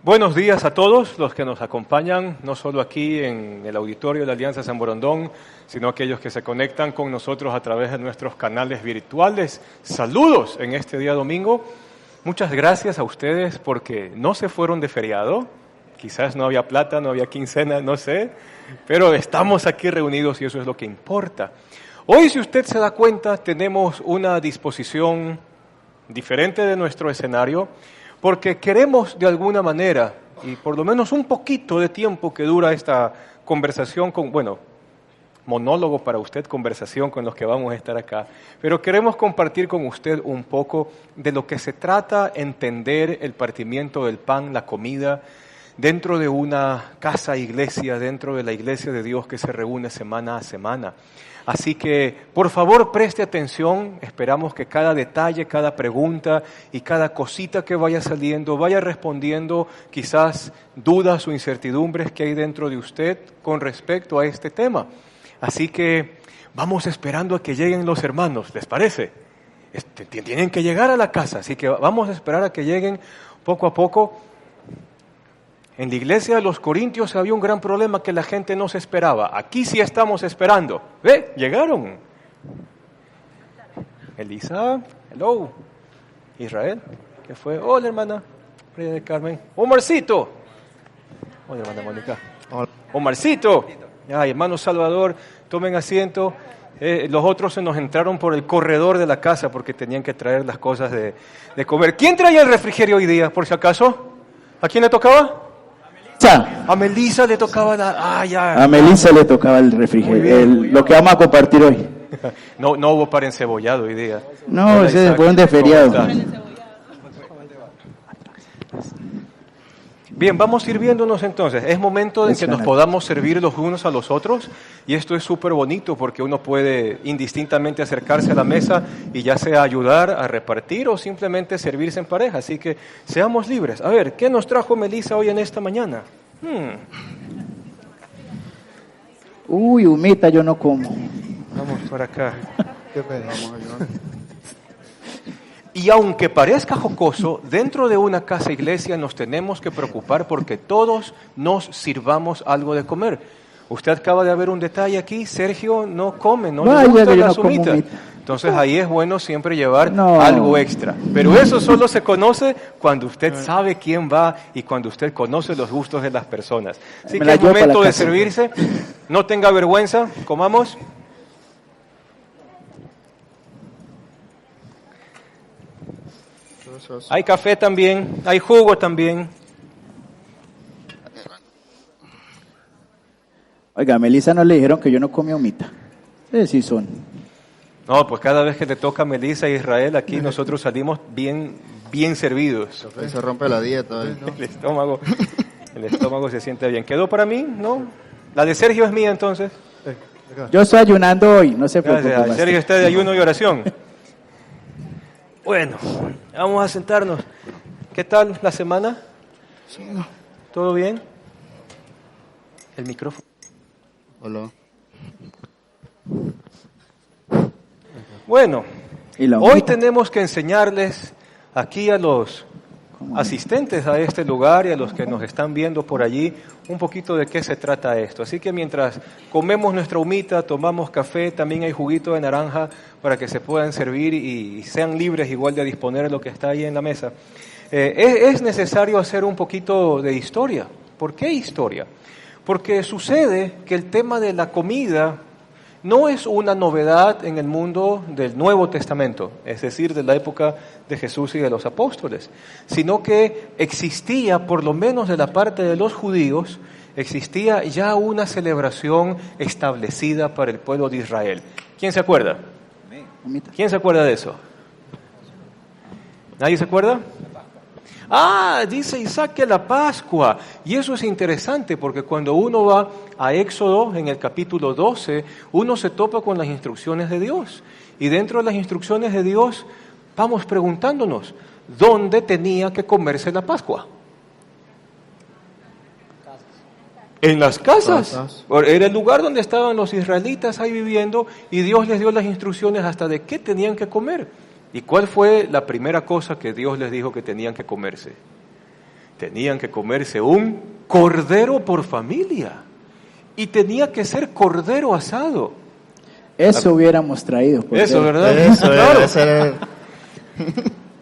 Buenos días a todos los que nos acompañan, no solo aquí en el auditorio de la Alianza San Borondón, sino aquellos que se conectan con nosotros a través de nuestros canales virtuales. Saludos en este día domingo. Muchas gracias a ustedes porque no se fueron de feriado. Quizás no había plata, no había quincena, no sé, pero estamos aquí reunidos y eso es lo que importa. Hoy, si usted se da cuenta, tenemos una disposición diferente de nuestro escenario, porque queremos de alguna manera, y por lo menos un poquito de tiempo que dura esta conversación monólogo para usted, conversación con los que vamos a estar acá, pero queremos compartir con usted un poco de lo que se trata entender el partimiento del pan, la comida, dentro de una casa iglesia, dentro de la iglesia de Dios que se reúne semana a semana. Así que, por favor, preste atención. Esperamos que cada detalle, cada pregunta y cada cosita que vaya saliendo vaya respondiendo quizás dudas o incertidumbres que hay dentro de usted con respecto a este tema. Así que vamos esperando a que lleguen los hermanos, ¿les parece? Tienen que llegar a la casa, así que vamos a esperar a que lleguen poco a poco. En la iglesia de los Corintios había un gran problema que la gente no se esperaba. Aquí sí estamos esperando. ¿Ve? Llegaron. Elisa, hello. Israel, ¿qué fue? Hola, hermana María de Carmen. Omarcito. Hola, hermana Mónica. Hola. Omarcito. Ay, hermano Salvador, tomen asiento. Los otros se nos entraron por el corredor de la casa porque tenían que traer las cosas de comer. ¿Quién traía el refrigerio hoy día, por si acaso? ¿A quién le tocaba? A Melissa le tocaba A Melissa le tocaba el refrigerio, lo que vamos a compartir hoy. No hubo para encebollado hoy día. No, ese fue un de feriado. Bien, vamos sirviéndonos entonces. Es momento de que nos podamos servir los unos a los otros y esto es súper bonito porque uno puede indistintamente acercarse a la mesa y ya sea ayudar a repartir o simplemente servirse en pareja. Así que seamos libres. A ver, ¿qué nos trajo Melissa hoy en esta mañana? Uy, humita yo no como. Vamos por acá. Y aunque parezca jocoso, dentro de una casa iglesia nos tenemos que preocupar porque todos nos sirvamos algo de comer. Usted acaba de ver un detalle aquí, Sergio no come, no le gusta la humita. Entonces ahí es bueno siempre llevar algo extra. Pero eso solo se conoce cuando usted sabe quién va y cuando usted conoce los gustos de las personas. Así que es momento de servirse, no tenga vergüenza, comamos. Hay café también, hay jugo también. Oiga, a Melissa no le dijeron que yo no comía humita. Sí son. No, pues cada vez que le toca a Melissa e Israel, aquí nosotros salimos bien servidos. Se rompe la dieta. ¿No? El estómago se siente bien. ¿Quedó para mí? ¿No? La de Sergio es mía entonces. Yo estoy ayunando hoy, no se preocupe. Sergio está de ayuno y oración. Bueno, vamos a sentarnos. ¿Qué tal la semana? Sí. ¿Todo bien? El micrófono. Hola. Bueno, hoy tenemos que enseñarles aquí a los asistentes a este lugar y a los que nos están viendo por allí un poquito de qué se trata esto. Así que mientras comemos nuestra humita, tomamos café, también hay juguito de naranja para que se puedan servir y sean libres igual de disponer de lo que está ahí en la mesa. Es necesario hacer un poquito de historia. ¿Por qué historia? Porque sucede que el tema de la comida no es una novedad en el mundo del Nuevo Testamento, es decir, de la época de Jesús y de los apóstoles, sino que existía, por lo menos de la parte de los judíos, existía ya una celebración establecida para el pueblo de Israel. ¿Quién se acuerda? ¿Quién se acuerda de eso? ¿Nadie se acuerda? Dice Isaac que la Pascua, y eso es interesante porque cuando uno va a Éxodo en el capítulo 12, uno se topa con las instrucciones de Dios, y dentro de las instrucciones de Dios vamos preguntándonos, ¿dónde tenía que comerse la Pascua? En las casas. Era el lugar donde estaban los israelitas ahí viviendo y Dios les dio las instrucciones hasta de qué tenían que comer. ¿Y cuál fue la primera cosa que Dios les dijo que tenían que comerse? Tenían que comerse un cordero por familia. Y tenía que ser cordero asado. Eso hubiéramos traído. cordero. Eso, ¿verdad? Eso Claro. ese era-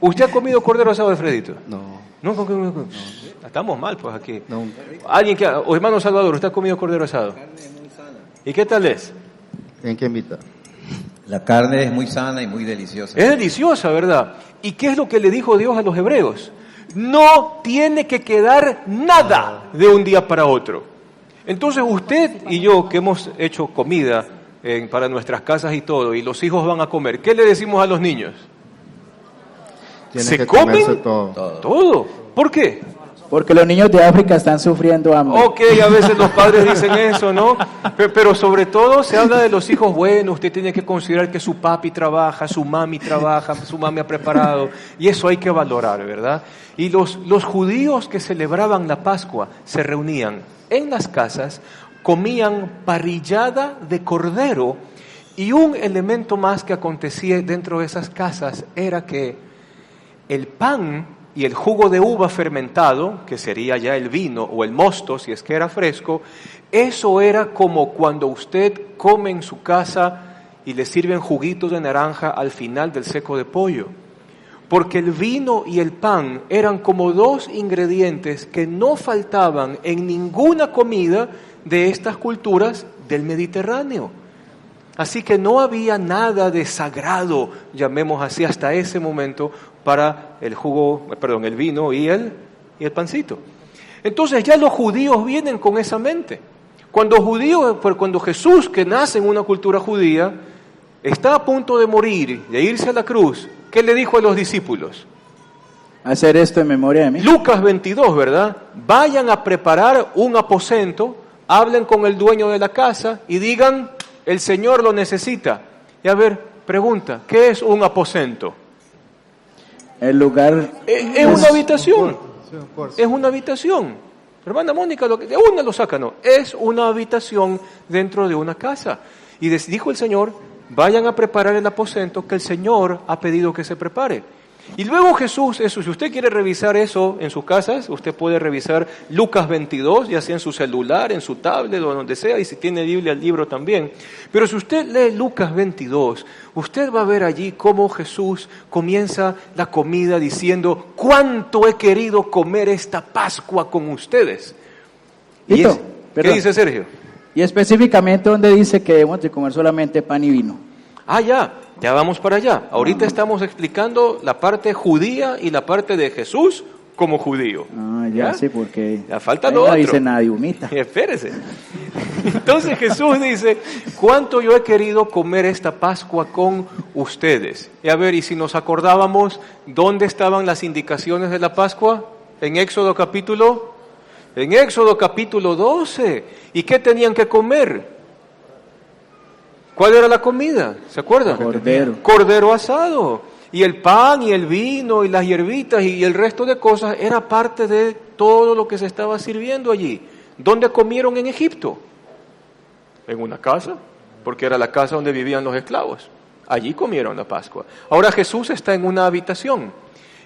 ¿Usted ha comido cordero asado, Alfredito? No, No, no. Estamos mal, pues, aquí. no. ¿Alguien que, o hermano Salvador, usted ha comido cordero asado? ¿Y qué tal es? Tienen que invitar. La carne es muy sana y muy deliciosa. Es deliciosa, ¿verdad? ¿Y qué es lo que le dijo Dios a los hebreos? No tiene que quedar nada de un día para otro. Entonces usted y yo, que hemos hecho comida para nuestras casas y todo, y los hijos van a comer, ¿qué le decimos a los niños? Tienen ¿Se que comen? comerse todo. Todo. ¿Por qué? Porque los niños de África están sufriendo hambre. Ok, a veces los padres dicen eso, ¿no? Pero sobre todo se habla de los hijos buenos. Usted tiene que considerar que su papi trabaja, su mami ha preparado. Y eso hay que valorar, ¿verdad? Y los judíos que celebraban la Pascua se reunían en las casas, comían parrillada de cordero. Y un elemento más que acontecía dentro de esas casas era que el pan y el jugo de uva fermentado, que sería ya el vino o el mosto, si es que era fresco, eso era como cuando usted come en su casa y le sirven juguitos de naranja al final del seco de pollo. Porque el vino y el pan eran como dos ingredientes que no faltaban en ninguna comida de estas culturas del Mediterráneo. Así que no había nada de sagrado, llamemos así, hasta ese momento para el vino y el pancito. Entonces ya los judíos vienen con esa mente. Cuando Jesús, que nace en una cultura judía, está a punto de morir, de irse a la cruz, ¿qué le dijo a los discípulos? Hacer esto en memoria de mí. Lucas 22, ¿verdad? Vayan a preparar un aposento, hablen con el dueño de la casa y digan, el Señor lo necesita. Y a ver, pregunta, ¿qué es un aposento? El lugar. Es una habitación. Es una habitación. Hermana Mónica, de una lo saca, no. Es una habitación dentro de una casa. Y dijo el Señor, vayan a preparar el aposento que el Señor ha pedido que se prepare. Y luego Jesús, si usted quiere revisar eso en sus casas, usted puede revisar Lucas 22, ya sea en su celular, en su tablet o donde sea, y si tiene Biblia, el libro también. Pero si usted lee Lucas 22, usted va a ver allí cómo Jesús comienza la comida diciendo, ¿cuánto he querido comer esta Pascua con ustedes? Tito, ¿Qué perdón. dice Sergio? Y específicamente donde dice que debemos de comer solamente pan y vino. Ya vamos para allá. Ahorita estamos explicando la parte judía y la parte de Jesús como judío. Ya sé, porque Ya falta ahí lo no otro. dice nada de humita. Espérese. Entonces Jesús dice, ¿cuánto yo he querido comer esta Pascua con ustedes? Y a ver, y si nos acordábamos, ¿dónde estaban las indicaciones de la Pascua? En Éxodo capítulo 12. ¿Y qué tenían que comer? ¿Cuál era la comida? ¿Se acuerdan? Cordero. Cordero asado. Y el pan y el vino y las hierbitas y el resto de cosas era parte de todo lo que se estaba sirviendo allí. ¿Dónde comieron en Egipto? En una casa, porque era la casa donde vivían los esclavos. Allí comieron la Pascua. Ahora Jesús está en una habitación.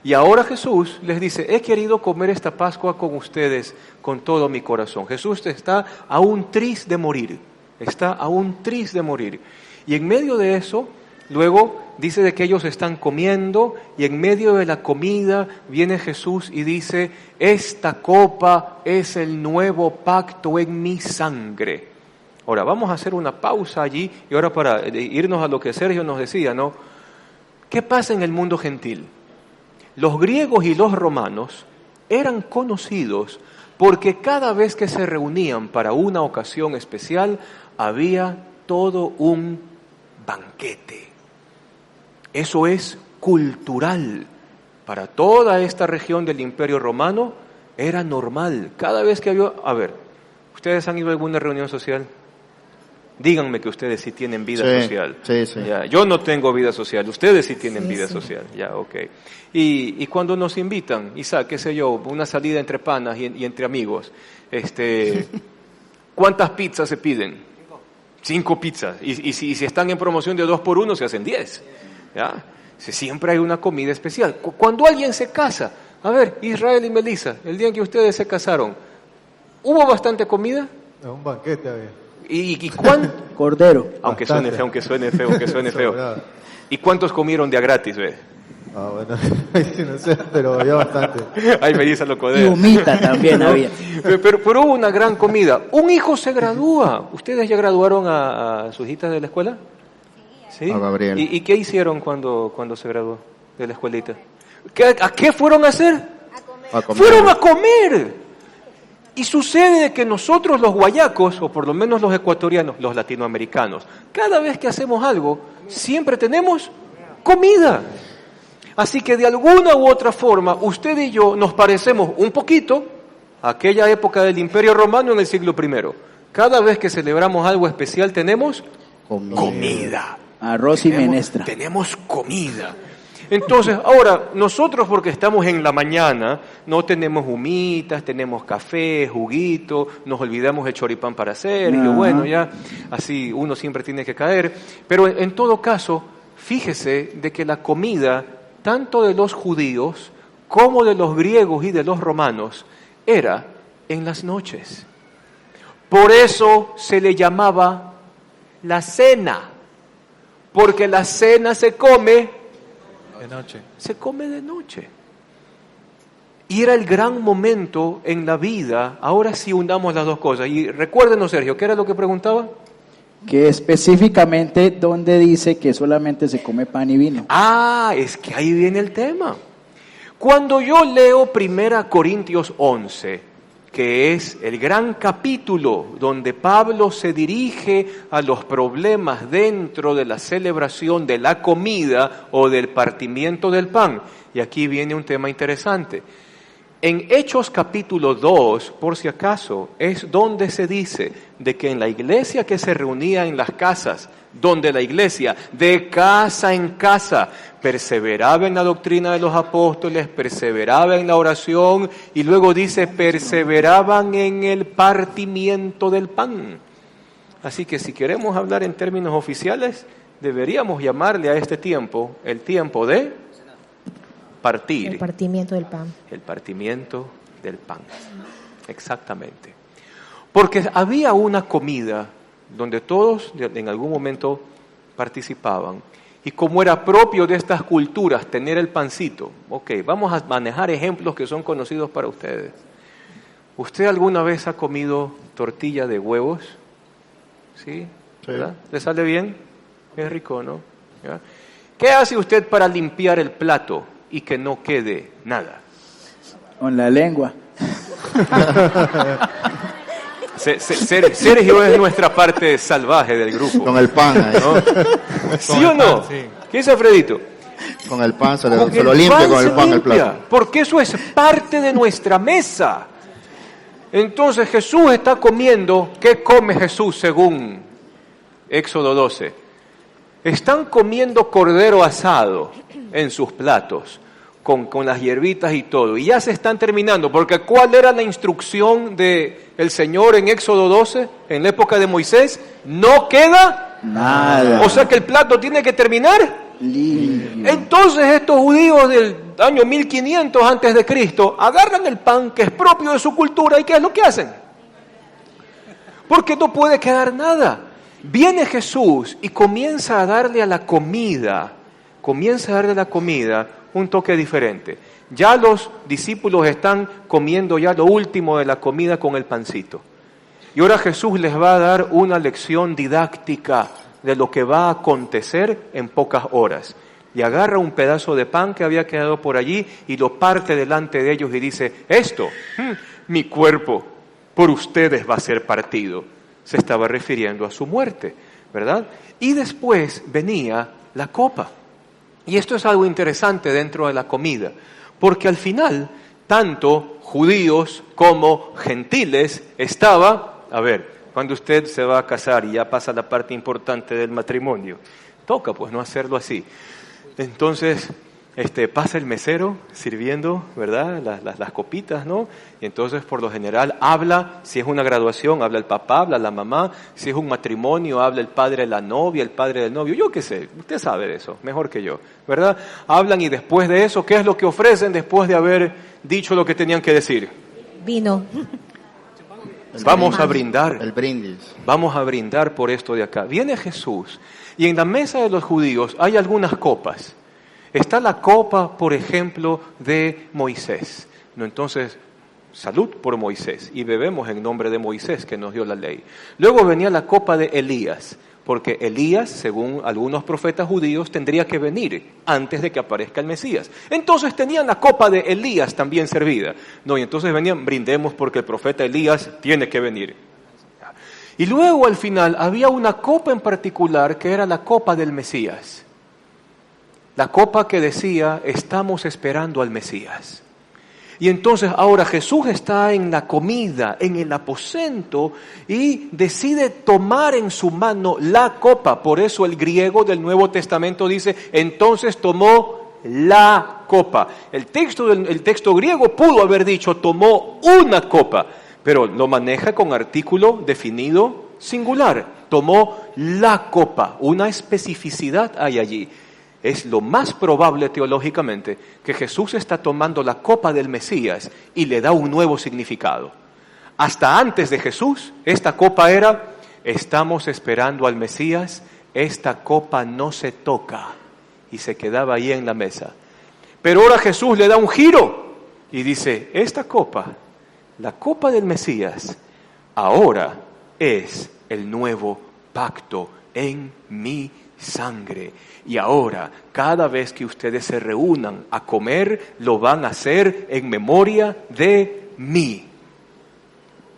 Y ahora Jesús les dice, he querido comer esta Pascua con ustedes con todo mi corazón. Jesús está aún triste de morir. Está aún triste de morir. Y en medio de eso, luego dice de que ellos están comiendo y en medio de la comida viene Jesús y dice, esta copa es el nuevo pacto en mi sangre. Ahora, vamos a hacer una pausa allí y ahora para irnos a lo que Sergio nos decía, ¿no? ¿Qué pasa en el mundo gentil? Los griegos y los romanos eran conocidos porque cada vez que se reunían para una ocasión especial, había todo un banquete. Eso es cultural. Para toda esta región del Imperio Romano era normal. Cada vez que había... A ver, ¿ustedes han ido a alguna reunión social? Díganme que ustedes sí tienen vida social. Sí. Ya, yo no tengo vida social, ustedes sí tienen vida social. Ya, ok. Y cuando nos invitan, Isaac, qué sé yo, una salida entre panas y entre amigos, ¿cuántas pizzas se piden? 5 pizzas. Y si están en promoción de 2 por 1, se hacen 10. ¿Ya? Siempre hay una comida especial. Cuando alguien se casa, A ver, Israel y Melissa, el día en que ustedes se casaron, ¿hubo bastante comida? Un banquete había. ¿Y cuánto? Cordero. Aunque suene feo. ¿Y cuántos comieron de a gratis, ve? Ah, bueno, no sé, pero había bastante. Ay, Melissa lo Y codea. humita también había. Pero hubo una gran comida. Un hijo se gradúa. ¿Ustedes ya graduaron a sus hijitas de la escuela? Sí. A Gabriel. ¿Y qué hicieron cuando se graduó de la escuelita? ¿A qué fueron a hacer? A comer. Fueron a comer. Y sucede que nosotros los guayacos, o por lo menos los ecuatorianos, los latinoamericanos, cada vez que hacemos algo, siempre tenemos comida. Así que de alguna u otra forma, usted y yo nos parecemos un poquito a aquella época del Imperio Romano en el siglo I. Cada vez que celebramos algo especial tenemos comida. Arroz y menestra. Tenemos comida. Entonces, ahora, nosotros porque estamos en la mañana, no tenemos humitas, tenemos café, juguito, nos olvidamos el choripán para Sergio, bueno, ya, así uno siempre tiene que caer. Pero en todo caso, fíjese de que la comida, tanto de los judíos como de los griegos y de los romanos, era en las noches. Por eso se le llamaba la cena, porque la cena se come de noche. Y era el gran momento en la vida. Ahora sí unamos las dos cosas. Y recuérdenos, Sergio, ¿qué era lo que preguntaba? Que específicamente donde dice que solamente se come pan y vino. Ah, es que ahí viene el tema. Cuando yo leo 1 Corintios 11, que es el gran capítulo donde Pablo se dirige a los problemas dentro de la celebración de la comida o del partimiento del pan. Y aquí viene un tema interesante. En Hechos capítulo 2, por si acaso, es donde se dice de que en la iglesia que se reunía en las casas, donde la iglesia de casa en casa perseveraba en la doctrina de los apóstoles, perseveraba en la oración y luego dice perseveraban en el partimiento del pan. Así que si queremos hablar en términos oficiales, deberíamos llamarle a este tiempo el tiempo de partir. El partimiento del pan. El partimiento del pan. Exactamente. Porque había una comida donde todos en algún momento participaban. Y como era propio de estas culturas tener el pancito, vamos a manejar ejemplos que son conocidos para ustedes. ¿Usted alguna vez ha comido tortilla de huevos? ¿Sí? ¿Verdad? ¿Le sale bien? Es rico, ¿no? ¿Ya? ¿Qué hace usted para limpiar el plato y que no quede nada? Con la lengua. Sergio es nuestra parte salvaje del grupo. Con el pan, ahí. ¿No? ¿Sí o no? Sí. ¿Qué dice Alfredito? Con el pan se Con lo el limpia pan con el se pan el limpia, plato. porque eso es parte de nuestra mesa. Entonces Jesús está comiendo. ¿Qué come Jesús según Éxodo 12? Están comiendo cordero asado en sus platos, con las hierbitas y todo. Y ya se están terminando, porque ¿cuál era la instrucción del Señor en Éxodo 12, en la época de Moisés? No queda nada. O sea que el plato tiene que terminar limpio. Entonces estos judíos del año 1500 antes de Cristo agarran el pan que es propio de su cultura y ¿qué es lo que hacen? Porque no puede quedar nada. Viene Jesús y comienza a darle a la comida un toque diferente. Ya los discípulos están comiendo ya lo último de la comida con el pancito. Y ahora Jesús les va a dar una lección didáctica de lo que va a acontecer en pocas horas. Y agarra un pedazo de pan que había quedado por allí y lo parte delante de ellos y dice, esto, mi cuerpo, por ustedes va a ser partido. Se estaba refiriendo a su muerte, ¿verdad? Y después venía la copa. Y esto es algo interesante dentro de la comida, porque al final, tanto judíos como gentiles cuando usted se va a casar y ya pasa la parte importante del matrimonio, toca pues no hacerlo así. Entonces, pasa el mesero sirviendo, ¿verdad? Las copitas, ¿no? Y entonces, por lo general, habla, si es una graduación, habla el papá, habla la mamá, si es un matrimonio, habla el padre de la novia, el padre del novio, yo qué sé, usted sabe de eso, mejor que yo, ¿verdad? Hablan y después de eso, ¿qué es lo que ofrecen después de haber dicho lo que tenían que decir? Vino. Vamos a brindar. El brindis. Vamos a brindar por esto de acá. Viene Jesús y en la mesa de los judíos hay algunas copas. Está la copa, por ejemplo, de Moisés. No, entonces, salud por Moisés y bebemos en nombre de Moisés que nos dio la ley. Luego venía la copa de Elías, porque Elías, según algunos profetas judíos, tendría que venir antes de que aparezca el Mesías. Entonces tenían la copa de Elías también servida. No, y entonces venían, brindemos porque el profeta Elías tiene que venir. Y luego al final había una copa en particular que era la copa del Mesías. La copa que decía, estamos esperando al Mesías. Y entonces ahora Jesús está en la comida, en el aposento, y decide tomar en su mano la copa. Por eso el griego del Nuevo Testamento dice, entonces tomó la copa. El texto griego pudo haber dicho, tomó una copa, pero lo maneja con artículo definido singular. Tomó la copa, una especificidad hay allí. Es lo más probable teológicamente que Jesús está tomando la copa del Mesías y le da un nuevo significado. Hasta antes de Jesús, esta copa era, estamos esperando al Mesías, esta copa no se toca, y se quedaba ahí en la mesa. Pero ahora Jesús le da un giro y dice, esta copa, la copa del Mesías, ahora es el nuevo pacto en mi sangre. Y ahora, cada vez que ustedes se reúnan a comer, lo van a hacer en memoria de mí.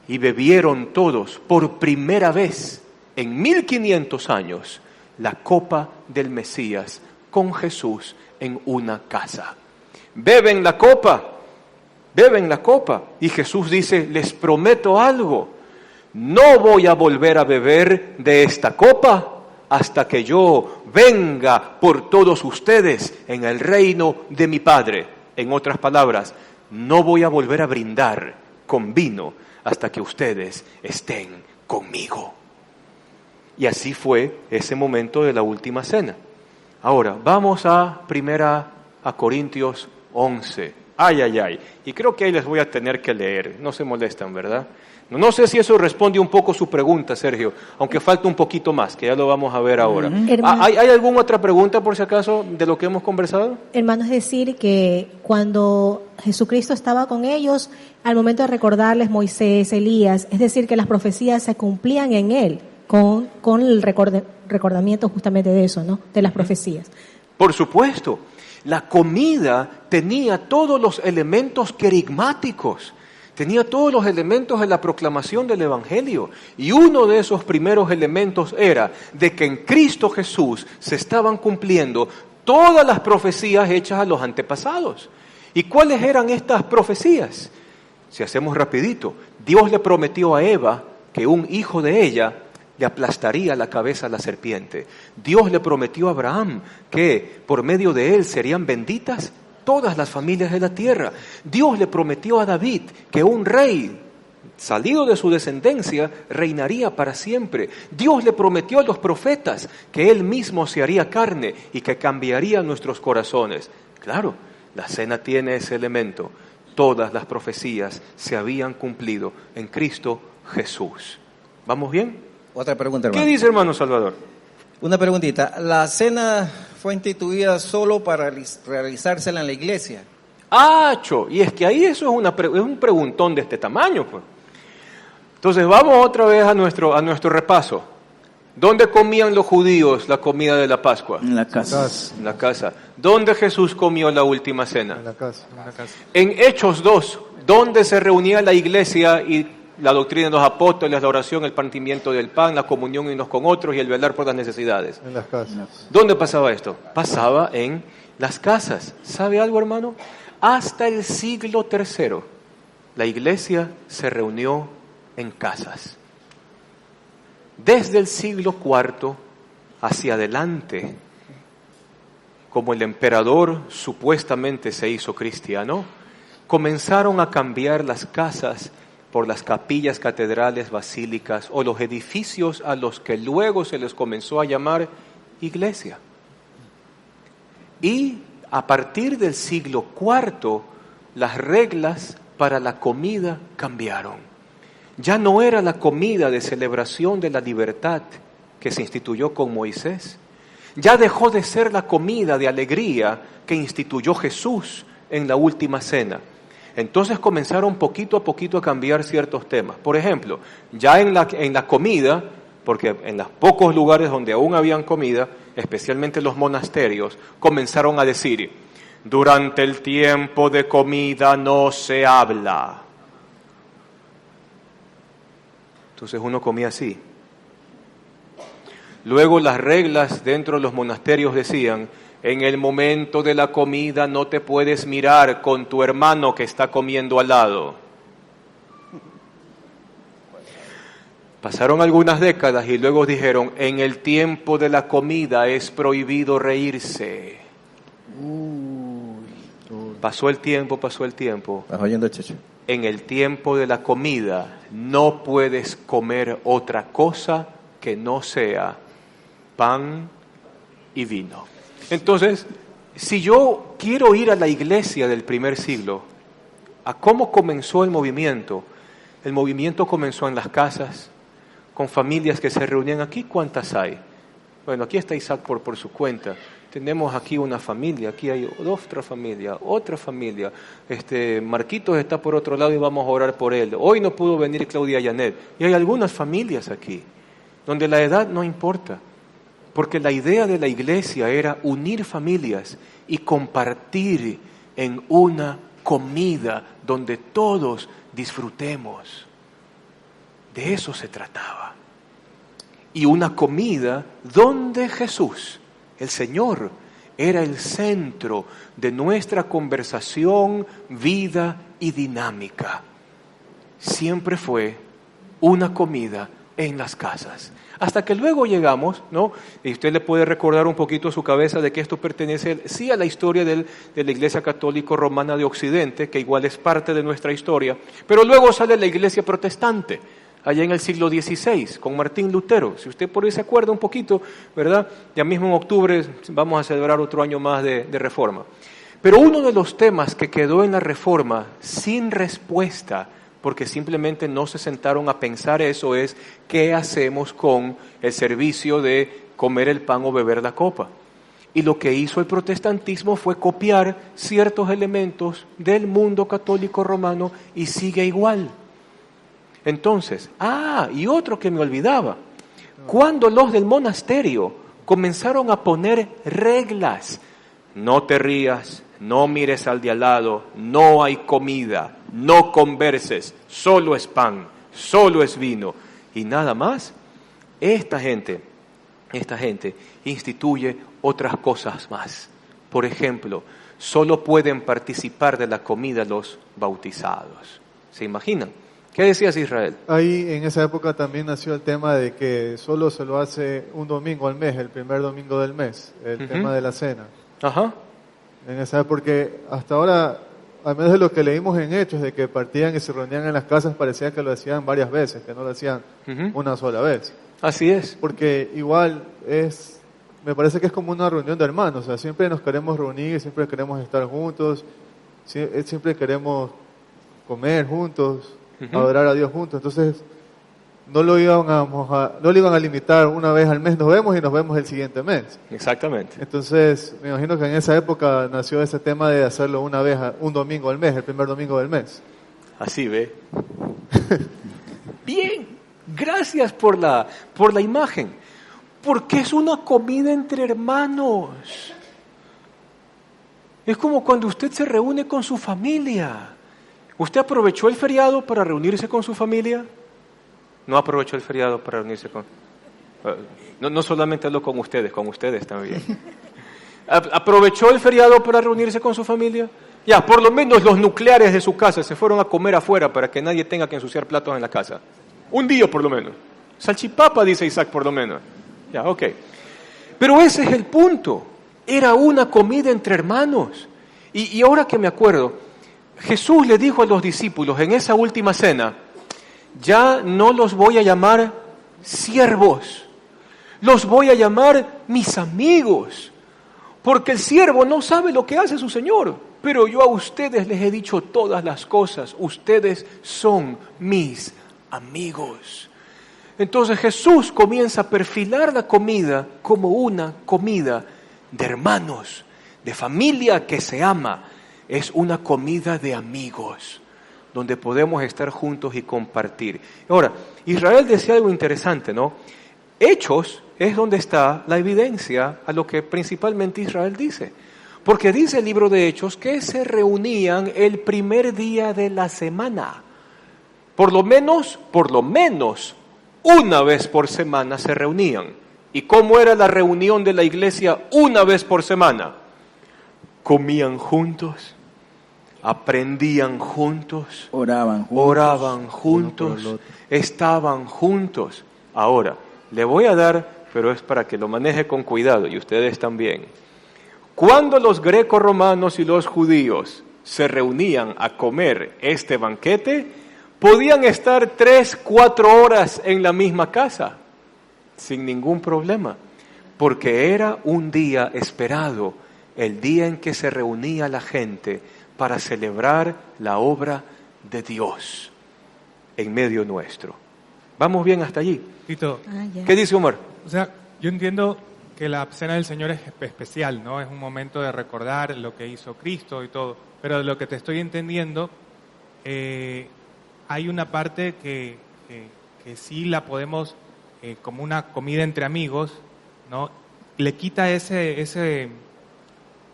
Y bebieron todos, por primera vez en 1500 años, la copa del Mesías con Jesús en una casa. Beben la copa, y Jesús dice, les prometo algo, no voy a volver a beber de esta copa hasta que yo venga por todos ustedes en el reino de mi Padre. En otras palabras, no voy a volver a brindar con vino hasta que ustedes estén conmigo. Y así fue ese momento de la última cena. Ahora, vamos a Corintios 11. Ay. Y creo que ahí les voy a tener que leer. No se molestan, ¿verdad? No sé si eso responde un poco su pregunta, Sergio, aunque falta un poquito más, que ya lo vamos a ver ahora. ¿Hay alguna otra pregunta, por si acaso, de lo que hemos conversado? Hermano, es decir, que cuando Jesucristo estaba con ellos, al momento de recordarles Moisés, Elías, es decir, que las profecías se cumplían en él, con el recordamiento justamente de eso, ¿no? De las profecías. Por supuesto, la comida tenía todos los elementos querigmáticos. Tenía todos los elementos de la proclamación del Evangelio. Y uno de esos primeros elementos era de que en Cristo Jesús se estaban cumpliendo todas las profecías hechas a los antepasados. ¿Y cuáles eran estas profecías? Si hacemos rapidito, Dios le prometió a Eva que un hijo de ella le aplastaría la cabeza a la serpiente. Dios le prometió a Abraham que por medio de él serían benditas todas las familias de la tierra. Dios le prometió a David que un rey salido de su descendencia reinaría para siempre. Dios le prometió a los profetas que él mismo se haría carne y que cambiaría nuestros corazones. Claro, la cena tiene ese elemento. Todas las profecías se habían cumplido en Cristo Jesús. ¿Vamos bien? Otra pregunta, hermano. ¿Qué dice, hermano Salvador? Una preguntita. ¿La cena fue instituida solo para realizársela en la iglesia? Y es que ahí eso es un preguntón de este tamaño, pues. Entonces vamos otra vez a nuestro repaso. ¿Dónde comían los judíos la comida de la Pascua? En la casa. En la casa. ¿Dónde Jesús comió la última cena? En la casa. En Hechos 2, ¿dónde se reunía la iglesia y la doctrina de los apóstoles, la oración, el partimiento del pan, la comunión unos con otros y el velar por las necesidades? En las casas. ¿Dónde pasaba esto? Pasaba en las casas. ¿Sabe algo, hermano? Hasta el siglo III, la iglesia se reunió en casas. Desde el siglo IV hacia adelante, como el emperador supuestamente se hizo cristiano, comenzaron a cambiar las casas por las capillas, catedrales, basílicas o los edificios a los que luego se les comenzó a llamar iglesia. Y a partir del siglo IV, las reglas para la comida cambiaron. Ya no era la comida de celebración de la libertad que se instituyó con Moisés. Ya dejó de ser la comida de alegría que instituyó Jesús en la última cena. Entonces comenzaron poquito a poquito a cambiar ciertos temas. Por ejemplo, ya en la comida, porque en los pocos lugares donde aún habían comida, especialmente los monasterios, comenzaron a decir: durante el tiempo de comida no se habla. Entonces uno comía así. Luego las reglas dentro de los monasterios decían: en el momento de la comida no te puedes mirar con tu hermano que está comiendo al lado. Pasaron algunas décadas y luego dijeron: en el tiempo de la comida es prohibido reírse. Pasó el tiempo. ¿Estás oyendo, Checho? En el tiempo de la comida no puedes comer otra cosa que no sea pan y vino. Entonces, si yo quiero ir a la iglesia del primer siglo, a cómo comenzó el movimiento comenzó en las casas, con familias que se reunían aquí. ¿Cuántas hay? Bueno, aquí está Isaac por su cuenta. Tenemos aquí una familia, aquí hay otra familia. Marquitos está por otro lado y vamos a orar por él. Hoy no pudo venir Claudia Janet. Y hay algunas familias aquí, donde la edad no importa. Porque la idea de la iglesia era unir familias y compartir en una comida donde todos disfrutemos. De eso se trataba. Y una comida donde Jesús, el Señor, era el centro de nuestra conversación, vida y dinámica. Siempre fue una comida en las casas. Hasta que luego llegamos, ¿no? Y usted le puede recordar un poquito a su cabeza de que esto pertenece, sí, a la historia de la Iglesia Católica Romana de Occidente, que igual es parte de nuestra historia, pero luego sale la Iglesia Protestante, allá en el siglo XVI, con Martín Lutero. Si usted por ahí se acuerda un poquito, ¿verdad? Ya mismo en octubre vamos a celebrar otro año más de Reforma. Pero uno de los temas que quedó en la Reforma sin respuesta, porque simplemente no se sentaron a pensar eso, es ¿qué hacemos con el servicio de comer el pan o beber la copa? Y lo que hizo el protestantismo fue copiar ciertos elementos del mundo católico romano y sigue igual. Entonces, y otro que me olvidaba, cuando los del monasterio comenzaron a poner reglas: no te rías, no mires al de al lado, no hay comida, no converses, solo es pan, solo es vino y nada más. Esta gente instituye otras cosas más. Por ejemplo, solo pueden participar de la comida los bautizados. ¿Se imaginan? ¿Qué decías, Israel? Ahí en esa época también nació el tema de que solo se lo hace un domingo al mes, el primer domingo del mes, el tema de la cena. Ajá. En esa, porque hasta ahora, al menos de lo que leímos en Hechos, de que partían y se reunían en las casas, parecía que lo hacían varias veces, que no lo hacían una sola vez. Así es. Porque igual me parece que es como una reunión de hermanos, o sea, siempre nos queremos reunir, siempre queremos estar juntos, siempre queremos comer juntos, adorar a Dios juntos. Entonces, no lo iban a limitar una vez al mes, nos vemos y nos vemos el siguiente mes. Exactamente. Entonces, me imagino que en esa época nació ese tema de hacerlo una vez, un domingo al mes, el primer domingo del mes. Así ve. Bien, gracias por la imagen. Porque es una comida entre hermanos. Es como cuando usted se reúne con su familia. ¿Usted aprovechó el feriado para reunirse con su familia? No aprovechó el feriado para reunirse con... No solamente hablo con ustedes también. ¿Aprovechó el feriado para reunirse con su familia? Ya, por lo menos los nucleares de su casa se fueron a comer afuera para que nadie tenga que ensuciar platos en la casa. Un día por lo menos. Salchipapa, dice Isaac, por lo menos. Ya, ok. Pero ese es el punto. Era una comida entre hermanos. Y ahora que me acuerdo, Jesús le dijo a los discípulos en esa última cena, ya no los voy a llamar siervos, los voy a llamar mis amigos, porque el siervo no sabe lo que hace su Señor, pero yo a ustedes les he dicho todas las cosas, ustedes son mis amigos. Entonces Jesús comienza a perfilar la comida como una comida de hermanos, de familia que se ama. Es una comida de amigos, donde podemos estar juntos y compartir. Ahora, Israel decía algo interesante, ¿no? Hechos es donde está la evidencia a lo que principalmente Israel dice. Porque dice el libro de Hechos que se reunían el primer día de la semana. Por lo menos, una vez por semana se reunían. ¿Y cómo era la reunión de la iglesia una vez por semana? Comían juntos, aprendían juntos, oraban juntos, estaban juntos. Ahora, le voy a dar, pero es para que lo maneje con cuidado y ustedes también. Cuando los greco-romanos y los judíos se reunían a comer este banquete, podían estar 3-4 horas en la misma casa, sin ningún problema, porque era un día esperado, el día en que se reunía la gente para celebrar la obra de Dios en medio nuestro. ¿Vamos bien hasta allí? Tito, ¿Qué dice Omar? o sea, yo entiendo que la Cena del Señor es especial, ¿no? Es un momento de recordar lo que hizo Cristo y todo, pero de lo que te estoy entendiendo, hay una parte que sí la podemos, como una comida entre amigos, ¿no? Le quita ese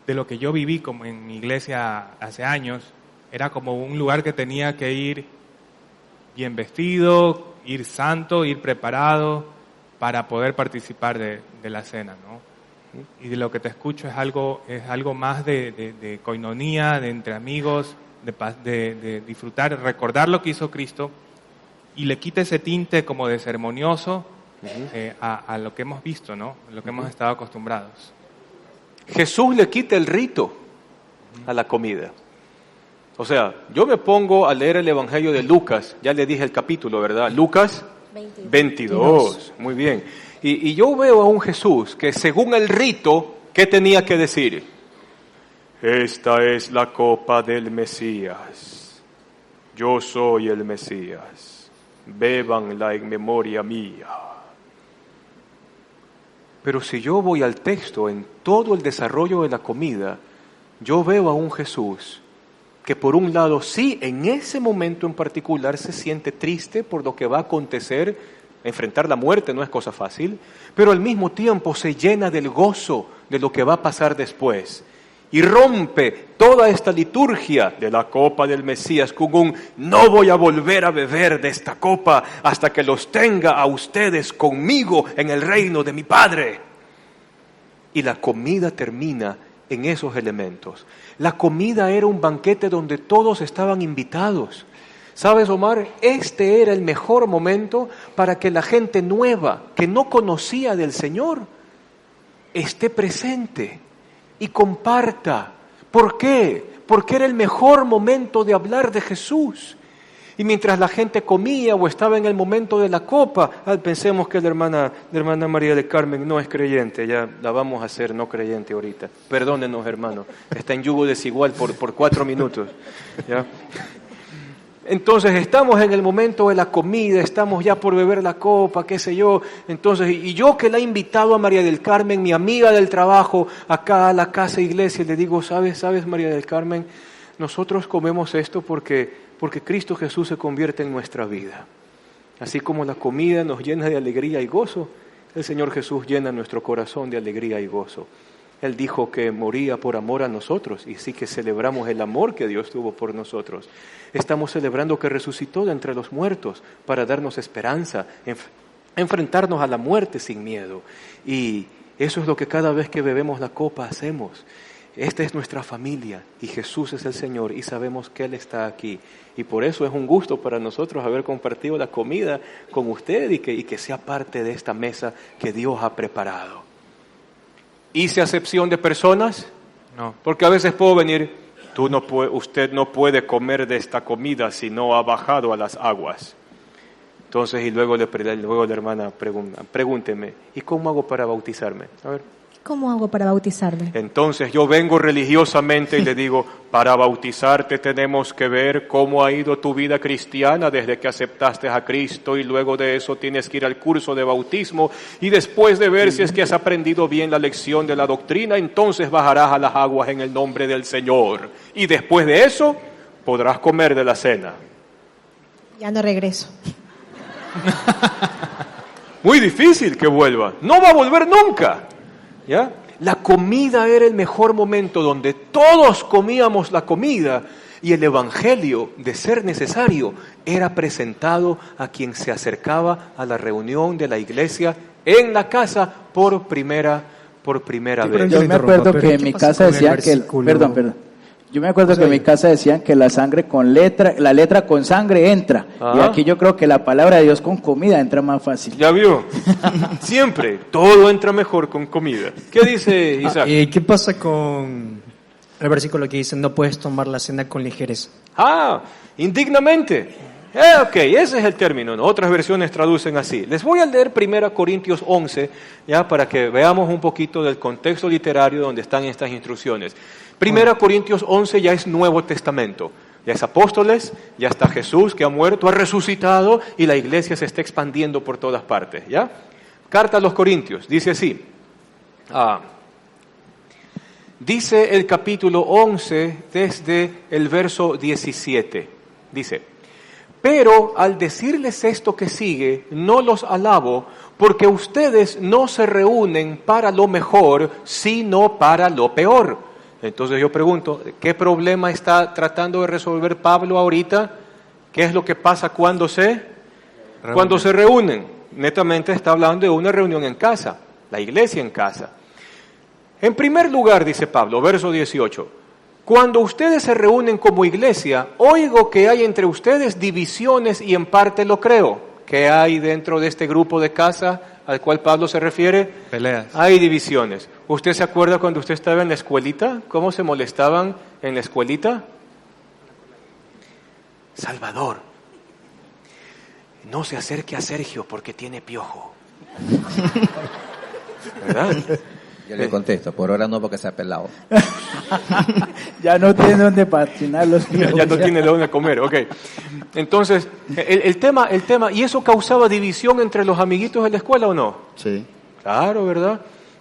de lo que yo viví como en mi iglesia hace años. Era como un lugar que tenía que ir bien vestido, ir santo, ir preparado para poder participar de la cena, ¿no? Y de lo que te escucho es algo más de coinonía, de entre amigos, de disfrutar, recordar lo que hizo Cristo, y le quita ese tinte como de ceremonioso a lo que hemos visto, ¿no? Lo que hemos estado acostumbrados. Jesús le quita el rito a la comida. O sea, yo me pongo a leer el Evangelio de Lucas, ya le dije el capítulo, ¿verdad? Lucas 22. Muy bien. Y yo veo a un Jesús que según el rito, ¿qué tenía que decir? Esta es la copa del Mesías. Yo soy el Mesías. Bébanla en memoria mía. Pero si yo voy al texto, en todo el desarrollo de la comida, yo veo a un Jesús que por un lado sí, en ese momento en particular se siente triste por lo que va a acontecer. Enfrentar la muerte no es cosa fácil, pero al mismo tiempo se llena del gozo de lo que va a pasar después. Y rompe toda esta liturgia de la copa del Mesías con un no voy a volver a beber de esta copa hasta que los tenga a ustedes conmigo en el reino de mi Padre. Y la comida termina en esos elementos. La comida era un banquete donde todos estaban invitados. ¿Sabes, Omar? Este era el mejor momento para que la gente nueva, que no conocía del Señor, esté presente y comparta. ¿Por qué? Porque era el mejor momento de hablar de Jesús. Y mientras la gente comía o estaba en el momento de la copa, pensemos que la hermana María del Carmen no es creyente, ya la vamos a hacer no creyente ahorita. Perdónenos, hermano, está en yugo desigual por 4 minutos. ¿Ya? Entonces estamos en el momento de la comida, estamos ya por beber la copa, qué sé yo. Entonces, y yo que la he invitado a María del Carmen, mi amiga del trabajo, acá a la casa iglesia, le digo, ¿sabes María del Carmen? Nosotros comemos esto porque Cristo Jesús se convierte en nuestra vida. Así como la comida nos llena de alegría y gozo, el Señor Jesús llena nuestro corazón de alegría y gozo. Él dijo que moría por amor a nosotros y sí que celebramos el amor que Dios tuvo por nosotros. Estamos celebrando que resucitó de entre los muertos para darnos esperanza, enfrentarnos a la muerte sin miedo. Y eso es lo que cada vez que bebemos la copa hacemos. Esta es nuestra familia y Jesús es el Señor y sabemos que Él está aquí. Y por eso es un gusto para nosotros haber compartido la comida con usted y que sea parte de esta mesa que Dios ha preparado. ¿Hice acepción de personas? No. Porque a veces puedo venir, usted no puede comer de esta comida si no ha bajado a las aguas. Entonces, y luego la hermana pregúnteme, ¿y cómo hago para bautizarme? A ver. ¿Cómo hago para bautizarme? Entonces yo vengo religiosamente y le digo, para bautizarte tenemos que ver cómo ha ido tu vida cristiana desde que aceptaste a Cristo, y luego de eso tienes que ir al curso de bautismo, y después de ver si es que has aprendido bien la lección de la doctrina, entonces bajarás a las aguas en el nombre del Señor, y después de eso podrás comer de la cena. Ya no regreso. Muy difícil que vuelva, no va a volver nunca. ¿Ya? La comida era el mejor momento donde todos comíamos la comida, y el evangelio, de ser necesario, era presentado a quien se acercaba a la reunión de la iglesia en la casa por primera vez. Yo me acuerdo que en mi casa decían que yo me acuerdo que en mi casa decían que la letra con sangre entra. Y aquí yo creo que la palabra de Dios con comida entra más fácil. ¿Ya vio? Siempre, todo entra mejor con comida. ¿Qué dice Isaac? ¿Qué pasa con el versículo que dice, no puedes tomar la cena con ligereza? Indignamente. Ok, ese es el término, ¿no? Otras versiones traducen así. Les voy a leer 1 Corintios 11, ya, para que veamos un poquito del contexto literario donde están estas instrucciones. 1 Corintios 11 ya es Nuevo Testamento. Ya es apóstoles, ya está Jesús que ha muerto, ha resucitado, y la iglesia se está expandiendo por todas partes, ¿ya? Carta a los Corintios, dice así. Dice el capítulo 11 desde el verso 17. Dice: pero al decirles esto que sigue, no los alabo, porque ustedes no se reúnen para lo mejor, sino para lo peor. Entonces yo pregunto, ¿qué problema está tratando de resolver Pablo ahorita? ¿Qué es lo que pasa cuando se reúnen? Netamente está hablando de una reunión en casa, la iglesia en casa. En primer lugar, dice Pablo, verso 18, cuando ustedes se reúnen como iglesia, oigo que hay entre ustedes divisiones, y en parte lo creo. ¿Qué hay dentro de este grupo de casa al cual Pablo se refiere? Peleas. Hay divisiones. ¿Usted se acuerda cuando usted estaba en la escuelita? ¿Cómo se molestaban en la escuelita? Salvador, no se acerque a Sergio porque tiene piojo. ¿Verdad? Yo le contesto, por ahora no, porque se ha pelado. Ya no tiene dónde patinar los piojos. Ya no tiene de dónde comer, ok. Entonces, el tema, ¿y eso causaba división entre los amiguitos de la escuela o no? Sí. Claro, ¿verdad?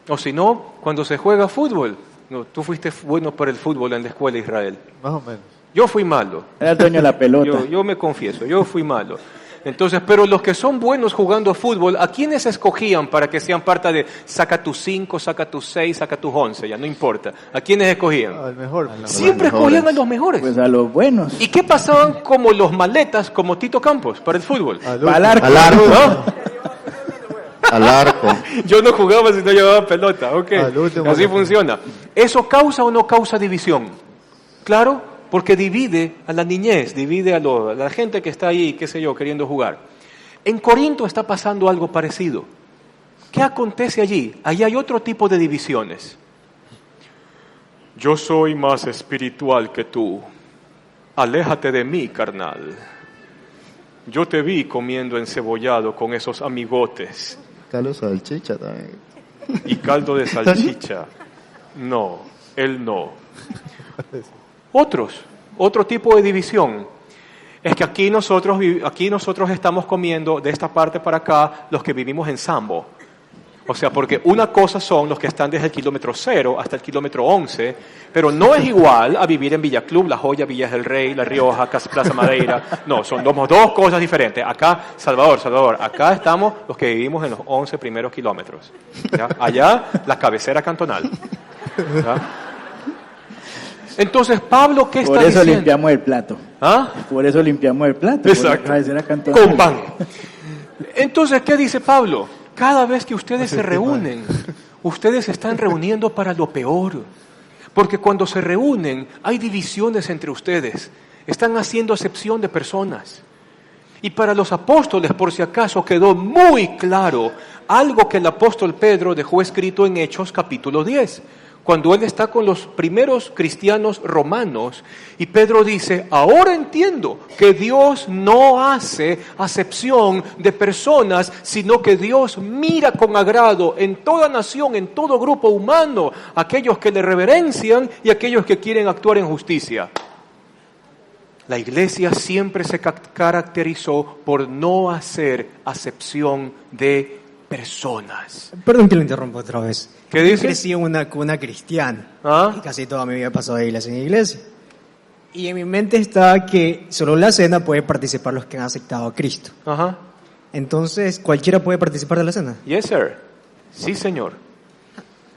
O si no, cuando se juega fútbol. No, tú fuiste bueno para el fútbol en la escuela, Israel. Más o menos. Yo fui malo. Era el dueño de la pelota. Yo me confieso, yo fui malo. Entonces, pero los que son buenos jugando fútbol, ¿a quiénes escogían para que sean parte de saca tus 5, saca tus 6, saca tus 11? Ya no importa. ¿A quiénes escogían? Al mejor. Siempre escogían a los mejores. Pues a los buenos. ¿Y qué pasaban como los maletas, como Tito Campos, para el fútbol? Al arco. Al arco. ¿No? Al arco. Yo no jugaba si no llevaba pelota, ok. Así funciona. ¿Eso causa o no causa división? Claro, porque divide a la niñez, divide a la gente que está ahí, qué sé yo, queriendo jugar. En Corinto está pasando algo parecido. ¿Qué acontece allí? Allí hay otro tipo de divisiones. Yo soy más espiritual que tú. Aléjate de mí, carnal. Yo te vi comiendo encebollado con esos amigotes. Caldo de salchicha también. Y caldo de salchicha. No, él no. Otro tipo de división es que aquí nosotros estamos comiendo de esta parte para acá los que vivimos en Sambo. O sea, porque una cosa son los que están desde el kilómetro 0 hasta el kilómetro 11, pero no es igual a vivir en Villa Club, La Joya, Villas del Rey, La Rioja, Plaza Madeira. No, son dos cosas diferentes. Acá, Salvador, acá estamos los que vivimos en los 11 primeros kilómetros. ¿Ya? Allá, la cabecera cantonal. ¿Ya? Entonces, Pablo, ¿qué está diciendo? Por eso limpiamos el plato. Por eso limpiamos el plato. Exacto. Con pan. Entonces, ¿qué dice Pablo? Cada vez que ustedes se reúnen, ustedes se están reuniendo para lo peor. Porque cuando se reúnen, hay divisiones entre ustedes. Están haciendo acepción de personas. Y para los apóstoles, por si acaso, quedó muy claro algo que el apóstol Pedro dejó escrito en Hechos capítulo 10, cuando él está con los primeros cristianos romanos, y Pedro dice: ahora entiendo que Dios no hace acepción de personas, sino que Dios mira con agrado en toda nación, en todo grupo humano, aquellos que le reverencian y aquellos que quieren actuar en justicia. La iglesia siempre se caracterizó por no hacer acepción de personas. Perdón que lo interrumpa otra vez. ¿Qué dice? Yo crecí en una cuna cristiana. Y casi toda mi vida he pasado de iglesia en iglesia. Y en mi mente está que solo en la cena pueden participar los que han aceptado a Cristo. Ajá. Entonces, ¿cualquiera puede participar de la cena? Yes, sir. Sí, señor.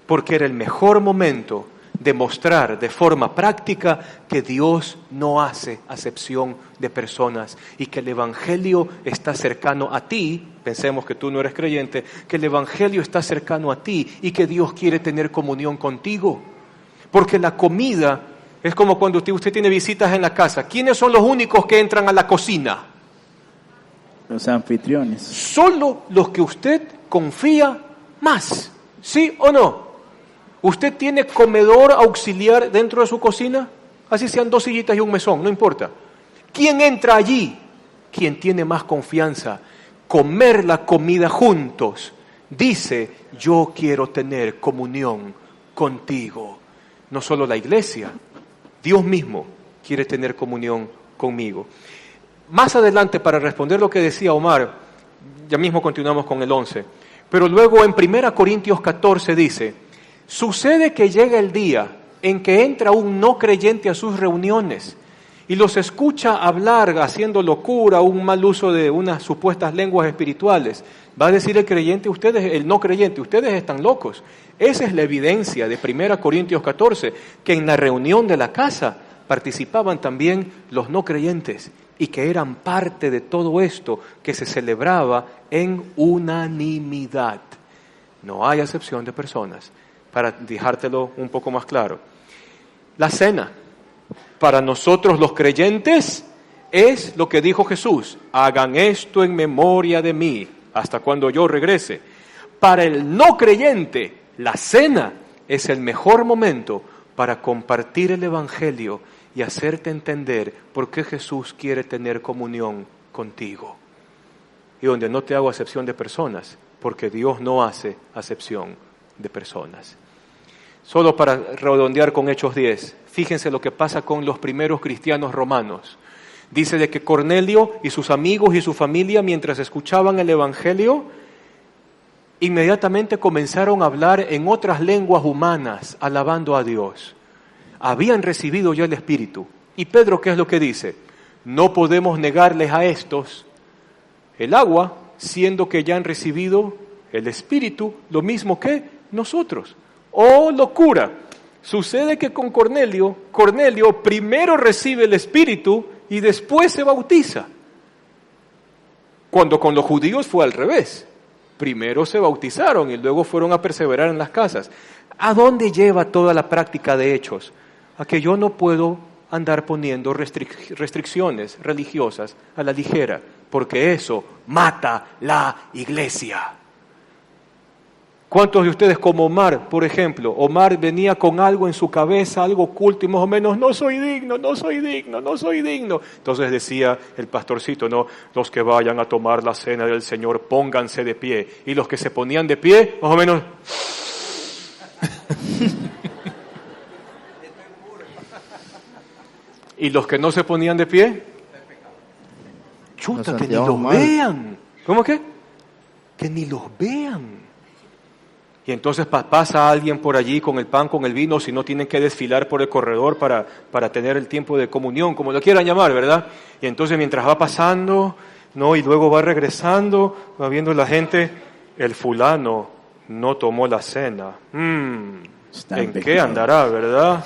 Porque era el mejor momento de mostrar de forma práctica que Dios no hace acepción de personas y que el Evangelio está cercano a ti. Pensemos que tú no eres creyente, que el Evangelio está cercano a ti y que Dios quiere tener comunión contigo. Porque la comida es como cuando usted tiene visitas en la casa. ¿Quiénes son los únicos que entran a la cocina? Los anfitriones. Solo los que usted confía más. ¿Sí o no? ¿Usted tiene comedor auxiliar dentro de su cocina? Así sean 2 sillitas y un mesón, no importa. ¿Quién entra allí? Quien tiene más confianza. Comer la comida juntos. Dice: yo quiero tener comunión contigo. No solo la iglesia, Dios mismo quiere tener comunión conmigo. Más adelante, para responder lo que decía Omar, ya mismo continuamos con el 11, pero luego en 1 Corintios 14 dice: sucede que llega el día en que entra un no creyente a sus reuniones y los escucha hablar haciendo locura, un mal uso de unas supuestas lenguas espirituales. Va a decir el creyente: el no creyente, ustedes están locos. Esa es la evidencia de 1 Corintios 14, que en la reunión de la casa participaban también los no creyentes y que eran parte de todo esto que se celebraba en unanimidad. No hay acepción de personas. Para dejártelo un poco más claro, la cena para nosotros los creyentes es lo que dijo Jesús: hagan esto en memoria de mí hasta cuando yo regrese. Para el no creyente, la cena es el mejor momento para compartir el Evangelio y hacerte entender por qué Jesús quiere tener comunión contigo. Y donde no te hago acepción de personas, porque Dios no hace acepción de personas. Solo para redondear con Hechos 10, fíjense lo que pasa con los primeros cristianos romanos. Dice de que Cornelio y sus amigos y su familia, mientras escuchaban el Evangelio, inmediatamente comenzaron a hablar en otras lenguas humanas, alabando a Dios. Habían recibido ya el Espíritu. Y Pedro, ¿qué es lo que dice? No podemos negarles a estos el agua, siendo que ya han recibido el Espíritu, lo mismo que nosotros. ¡Oh, locura! Sucede que con Cornelio primero recibe el Espíritu y después se bautiza. Cuando con los judíos fue al revés. Primero se bautizaron y luego fueron a perseverar en las casas. ¿A dónde lleva toda la práctica de Hechos? A que yo no puedo andar poniendo restricciones religiosas a la ligera, porque eso mata la iglesia. ¿Cuántos de ustedes, como Omar, por ejemplo, Omar venía con algo en su cabeza, algo oculto y más o menos, no soy digno? Entonces decía el pastorcito, no, los que vayan a tomar la cena del Señor, pónganse de pie. Y los que se ponían de pie, más o menos... ¿Y los que no se ponían de pie? Chuta, que ni los vean. ¿Cómo que? Que ni los vean. Y entonces pasa alguien por allí con el pan, con el vino, si no tienen que desfilar por el corredor para tener el tiempo de comunión, como lo quieran llamar, ¿verdad? Y entonces mientras va pasando, ¿no? Y luego va regresando, va viendo la gente, el fulano no tomó la cena. ¿En qué andará, verdad?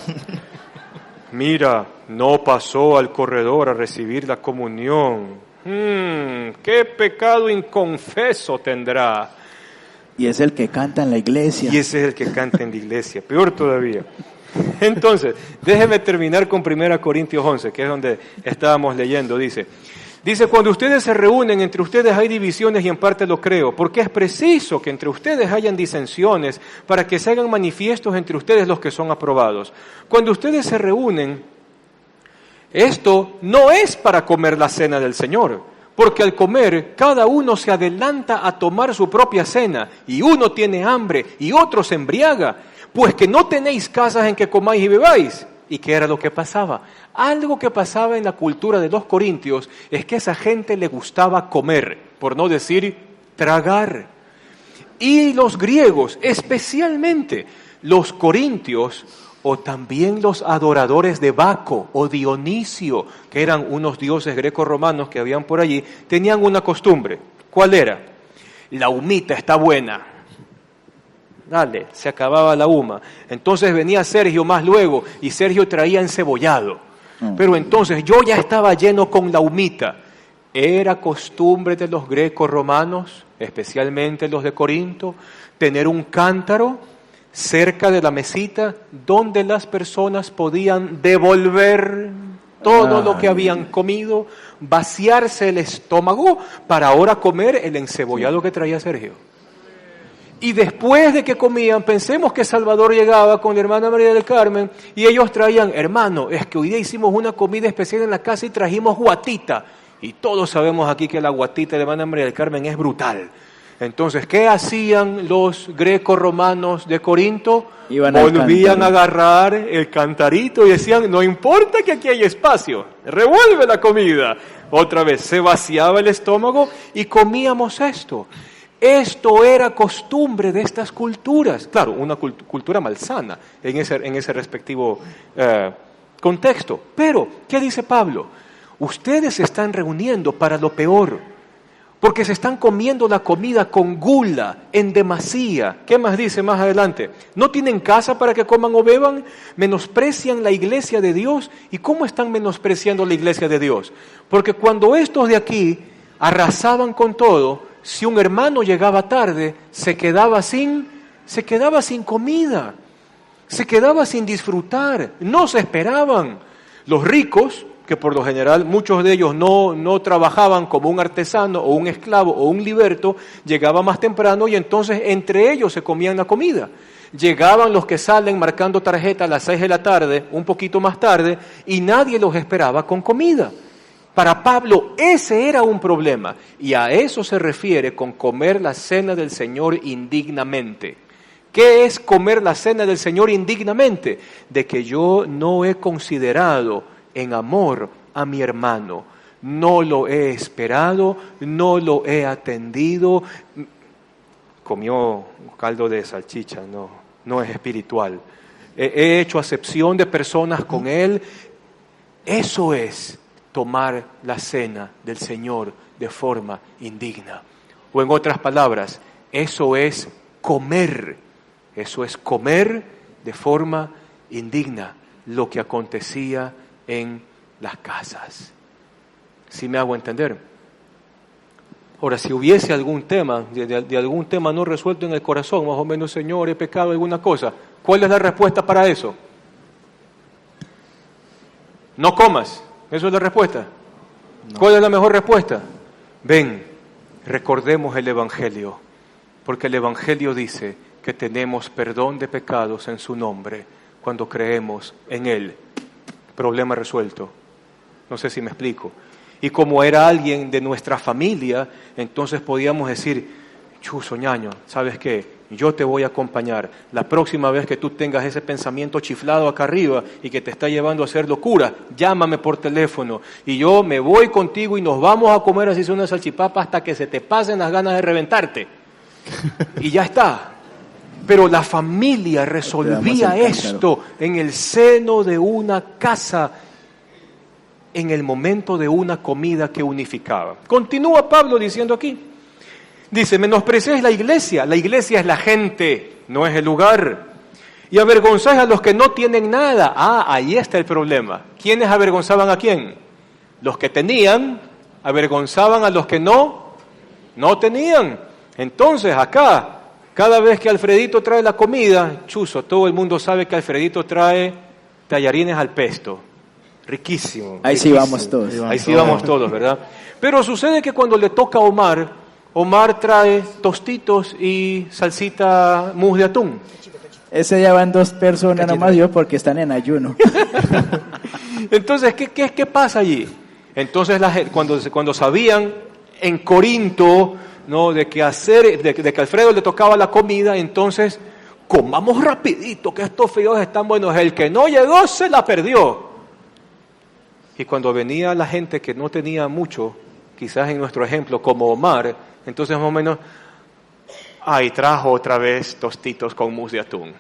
Mira, no pasó al corredor a recibir la comunión. ¿Qué pecado inconfeso tendrá? Y es el que canta en la iglesia. Y ese es el que canta en la iglesia, peor todavía. Entonces, déjeme terminar con 1 Corintios 11, que es donde estábamos leyendo. Dice, Dice, cuando ustedes se reúnen, entre ustedes hay divisiones y en parte lo creo, porque es preciso que entre ustedes hayan disensiones para que se hagan manifiestos entre ustedes los que son aprobados. Cuando ustedes se reúnen, esto no es para comer la cena del Señor, porque al comer cada uno se adelanta a tomar su propia cena, y uno tiene hambre y otro se embriaga, pues que no tenéis casas en que comáis y bebáis. ¿Y qué era lo que pasaba? Algo que pasaba en la cultura de los corintios es que a esa gente le gustaba comer, por no decir tragar. Y los griegos, especialmente los corintios, o también los adoradores de Baco o Dionisio, que eran unos dioses greco-romanos que habían por allí, tenían una costumbre. ¿Cuál era? La humita está buena. Dale, se acababa la huma. Entonces venía Sergio más luego y Sergio traía encebollado. Pero entonces yo ya estaba lleno con la humita. Era costumbre de los greco-romanos, especialmente los de Corinto, tener un cántaro cerca de la mesita donde las personas podían devolver todo lo que habían comido, vaciarse el estómago para ahora comer el encebollado que traía Sergio. Y después de que comían, pensemos que Salvador llegaba con la hermana María del Carmen y ellos traían, hermano, es que hoy día hicimos una comida especial en la casa y trajimos guatita. Y todos sabemos aquí que la guatita de la hermana María del Carmen es brutal. Entonces, ¿qué hacían los greco-romanos de Corinto? Volvían a agarrar el cantarito y decían, no importa que aquí hay espacio, revuelve la comida. Otra vez, se vaciaba el estómago y comíamos esto. Esto era costumbre de estas culturas. Claro, una cultura malsana en ese respectivo contexto. Pero, ¿qué dice Pablo? Ustedes se están reuniendo para lo peor, porque se están comiendo la comida con gula, en demasía. ¿Qué más dice más adelante? ¿No tienen casa para que coman o beban? ¿Menosprecian la iglesia de Dios? ¿Y cómo están menospreciando la iglesia de Dios? Porque cuando estos de aquí arrasaban con todo, si un hermano llegaba tarde, se quedaba sin comida, se quedaba sin disfrutar, no se esperaban. Los ricos, que por lo general muchos de ellos no trabajaban como un artesano o un esclavo o un liberto, llegaban más temprano y entonces entre ellos se comían la comida. Llegaban los que salen marcando tarjeta a las 6 de la tarde, un poquito más tarde, y nadie los esperaba con comida. Para Pablo ese era un problema, y a eso se refiere con comer la cena del Señor indignamente. ¿Qué es comer la cena del Señor indignamente? De que yo no he considerado en amor a mi hermano, no lo he esperado, no lo he atendido. Comió un caldo de salchicha, no es espiritual. He hecho acepción de personas con él. Eso es tomar la cena del Señor de forma indigna. O en otras palabras, eso es comer de forma indigna lo que acontecía en las casas. ¿Sí me hago entender? Ahora, si hubiese algún tema, de algún tema no resuelto en el corazón, más o menos, Señor, he pecado alguna cosa, ¿cuál es la respuesta para eso? No comas. ¿Eso es la respuesta? No. ¿Cuál es la mejor respuesta? Ven, recordemos el Evangelio, porque el Evangelio dice que tenemos perdón de pecados en su nombre cuando creemos en Él. Problema resuelto. No sé si me explico. Y como era alguien de nuestra familia, entonces podíamos decir, chuzo, ñaño, ¿sabes qué? Yo te voy a acompañar. La próxima vez que tú tengas ese pensamiento chiflado acá arriba y que te está llevando a hacer locura, llámame por teléfono y yo me voy contigo y nos vamos a comer así una salchipapa hasta que se te pasen las ganas de reventarte. Y ya está. Pero la familia resolvía esto en el seno de una casa, en el momento de una comida que unificaba. Continúa Pablo diciendo aquí. Dice, menospreciáis la iglesia es la gente, no es el lugar. Y avergonzáis a los que no tienen nada. Ahí está el problema. ¿Quiénes avergonzaban a quién? Los que tenían, avergonzaban a los que no tenían. Entonces acá, cada vez que Alfredito trae la comida, chuzo, todo el mundo sabe que Alfredito trae tallarines al pesto, Riquísimo. Ahí sí vamos todos. Ahí sí vamos todos, ¿verdad? Pero sucede que cuando le toca a Omar trae tostitos y salsita mousse de atún. Ese día van 2 personas nomás yo porque están en ayuno. Entonces, ¿qué pasa allí? Entonces, cuando sabían en Corinto, ¿no?, de que Alfredo le tocaba la comida, entonces, comamos rapidito, que estos fideos están buenos. El que no llegó se la perdió. Y cuando venía la gente que no tenía mucho, quizás en nuestro ejemplo, como Omar, entonces más o menos, trajo otra vez tostitos con mousse de atún.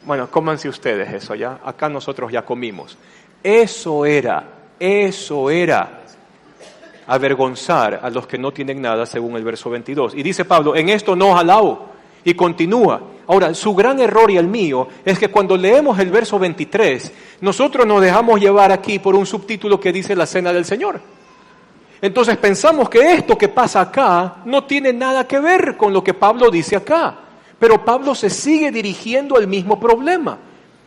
Bueno, cómanse ustedes eso, ¿ya? Acá nosotros ya comimos. Eso era avergonzar a los que no tienen nada, según el verso 22. Y dice Pablo, en esto no os alabo. Y continúa. Ahora, su gran error y el mío es que cuando leemos el verso 23, nosotros nos dejamos llevar aquí por un subtítulo que dice la cena del Señor. Entonces pensamos que esto que pasa acá no tiene nada que ver con lo que Pablo dice acá. Pero Pablo se sigue dirigiendo al mismo problema.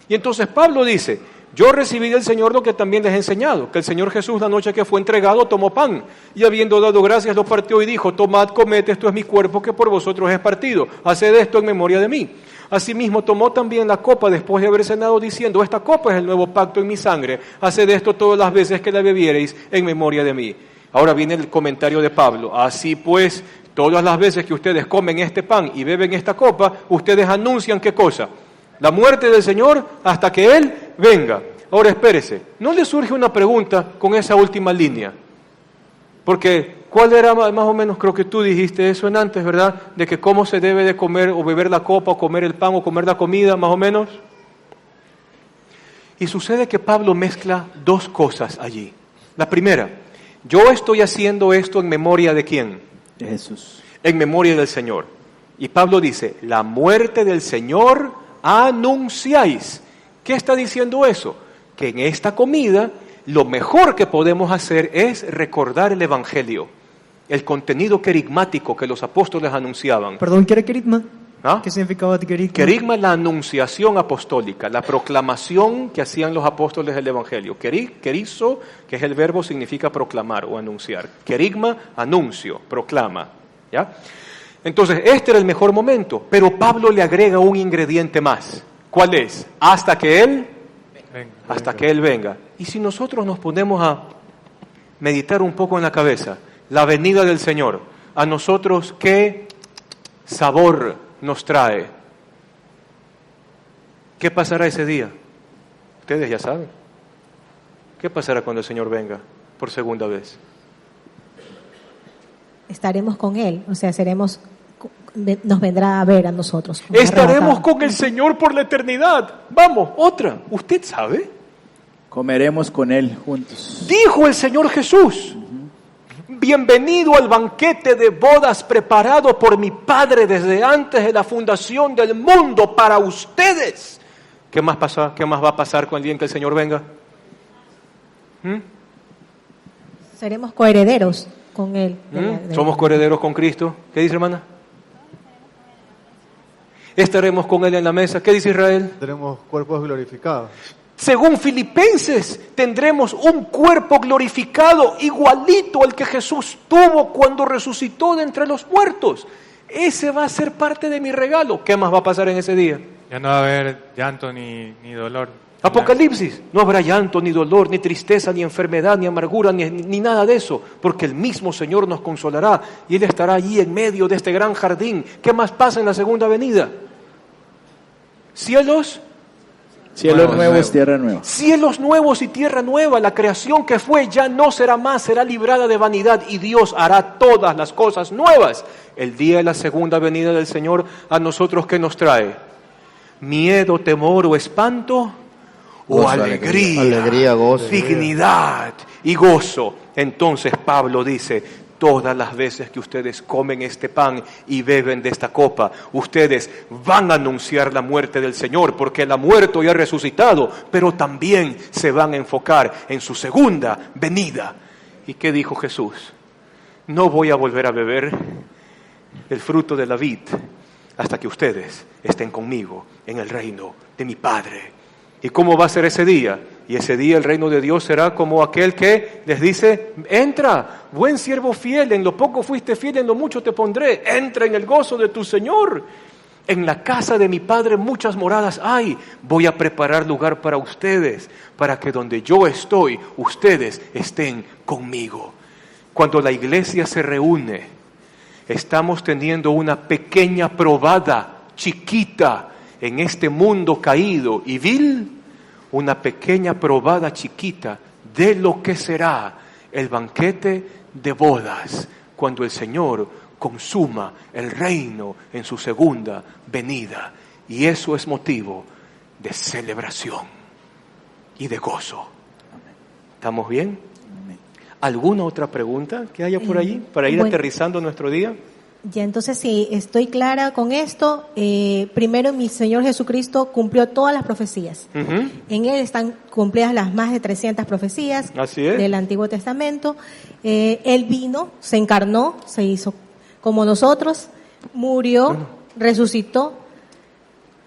Y entonces Pablo dice, yo recibí del Señor lo que también les he enseñado, que el Señor Jesús la noche que fue entregado tomó pan, y habiendo dado gracias lo partió y dijo, tomad, comed, esto es mi cuerpo que por vosotros es partido, haced esto en memoria de mí. Asimismo tomó también la copa después de haber cenado diciendo, esta copa es el nuevo pacto en mi sangre, haced esto todas las veces que la bebiereis en memoria de mí. Ahora viene el comentario de Pablo, así pues, todas las veces que ustedes comen este pan y beben esta copa, ustedes anuncian ¿qué cosa? La muerte del Señor hasta que Él venga. Ahora espérese, ¿no le surge una pregunta con esa última línea? Porque, ¿cuál era más o menos? Creo que tú dijiste eso en antes, ¿verdad? De que cómo se debe de comer o beber la copa o comer el pan o comer la comida, más o menos. Y sucede que Pablo mezcla 2 cosas allí. La primera, yo estoy haciendo esto en memoria de ¿quién? De Jesús. En memoria del Señor. Y Pablo dice, la muerte del Señor anunciáis. ¿Qué está diciendo eso? Que en esta comida lo mejor que podemos hacer es recordar el Evangelio, el contenido querigmático que los apóstoles anunciaban. Perdón, ¿qué era querigma? ¿Ah? ¿Qué significaba querigma? Querigma es la anunciación apostólica, la proclamación que hacían los apóstoles del Evangelio. Querizo, que es el verbo, significa proclamar o anunciar. Querigma, anuncio, proclama. ¿Ya? Entonces, este era el mejor momento, pero Pablo le agrega un ingrediente más. ¿Cuál es? Hasta que Él venga. Y si nosotros nos ponemos a meditar un poco en la cabeza, la venida del Señor, a nosotros, ¿qué sabor nos trae? ¿Qué pasará ese día? Ustedes ya saben. ¿Qué pasará cuando el Señor venga por segunda vez? Estaremos con Él, o sea, nos vendrá a ver a nosotros. Estaremos con el Señor por la eternidad. Vamos, otra. ¿Usted sabe? Comeremos con Él juntos. Dijo el Señor Jesús, bienvenido al banquete de bodas preparado por mi Padre desde antes de la fundación del mundo para ustedes. ¿Qué más va a pasar con el día en que el Señor venga? Seremos coherederos con Él. Somos coherederos con Cristo. ¿Qué dice, hermana? Estaremos con Él en la mesa. ¿Qué dice Israel? Tendremos cuerpos glorificados. Según Filipenses, tendremos un cuerpo glorificado igualito al que Jesús tuvo cuando resucitó de entre los muertos. Ese va a ser parte de mi regalo. ¿Qué más va a pasar en ese día? Ya no va a haber llanto ni dolor. Apocalipsis, no habrá llanto, ni dolor, ni tristeza, ni enfermedad, ni amargura, ni nada de eso, porque el mismo Señor nos consolará y Él estará allí en medio de este gran jardín. ¿Qué más pasa en la segunda venida? Cielos nuevos, tierra nueva. Cielos nuevos y tierra nueva. La creación que fue ya no será más, será librada de vanidad y Dios hará todas las cosas nuevas. El día de la segunda venida del Señor, ¿a nosotros qué nos trae? ¿Miedo, temor o espanto? ¿O alegría, gozo, dignidad y gozo? Entonces Pablo dice, todas las veces que ustedes comen este pan y beben de esta copa, ustedes van a anunciar la muerte del Señor, porque Él ha muerto y ha resucitado, pero también se van a enfocar en su segunda venida. ¿Y qué dijo Jesús? No voy a volver a beber el fruto de la vid hasta que ustedes estén conmigo en el reino de mi Padre. ¿Y cómo va a ser ese día? Y ese día el reino de Dios será como aquel que les dice, entra, buen siervo fiel, en lo poco fuiste fiel, en lo mucho te pondré, entra en el gozo de tu Señor. En la casa de mi Padre muchas moradas hay, voy a preparar lugar para ustedes, para que donde yo estoy, ustedes estén conmigo. Cuando la iglesia se reúne, estamos teniendo una pequeña probada, chiquita, en este mundo caído y vil, una pequeña probada chiquita de lo que será el banquete de bodas, cuando el Señor consuma el reino en su segunda venida. Y eso es motivo de celebración y de gozo. ¿Estamos bien? ¿Alguna otra pregunta que haya por allí para ir aterrizando nuestro día? Ya, entonces, si estoy clara con esto, primero mi Señor Jesucristo cumplió todas las profecías. Uh-huh. En Él están cumplidas las más de 300 profecías del Antiguo Testamento. Él vino, se encarnó, se hizo como nosotros, murió, resucitó,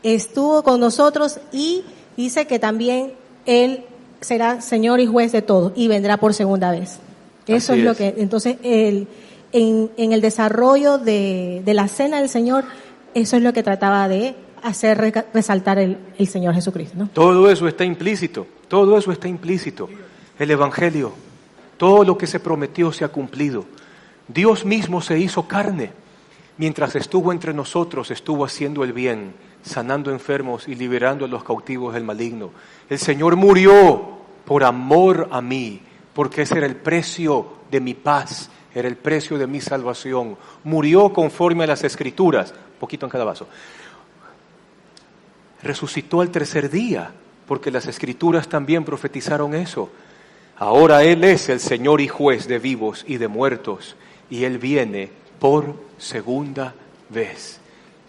estuvo con nosotros y dice que también Él será Señor y juez de todo y vendrá por segunda vez. Eso es lo que, entonces, en el desarrollo de la cena del Señor, eso es lo que trataba de hacer resaltar el Señor Jesucristo, ¿no? Todo eso está implícito, todo eso está implícito. El Evangelio, todo lo que se prometió se ha cumplido. Dios mismo se hizo carne. Mientras estuvo entre nosotros, estuvo haciendo el bien, sanando enfermos y liberando a los cautivos del maligno. El Señor murió por amor a mí, porque ese era el precio de mi paz, era el precio de mi salvación. Murió conforme a las Escrituras, poquito en cada vaso. Resucitó al tercer día, porque las Escrituras también profetizaron eso. Ahora Él es el Señor y juez de vivos y de muertos, y Él viene por segunda vez.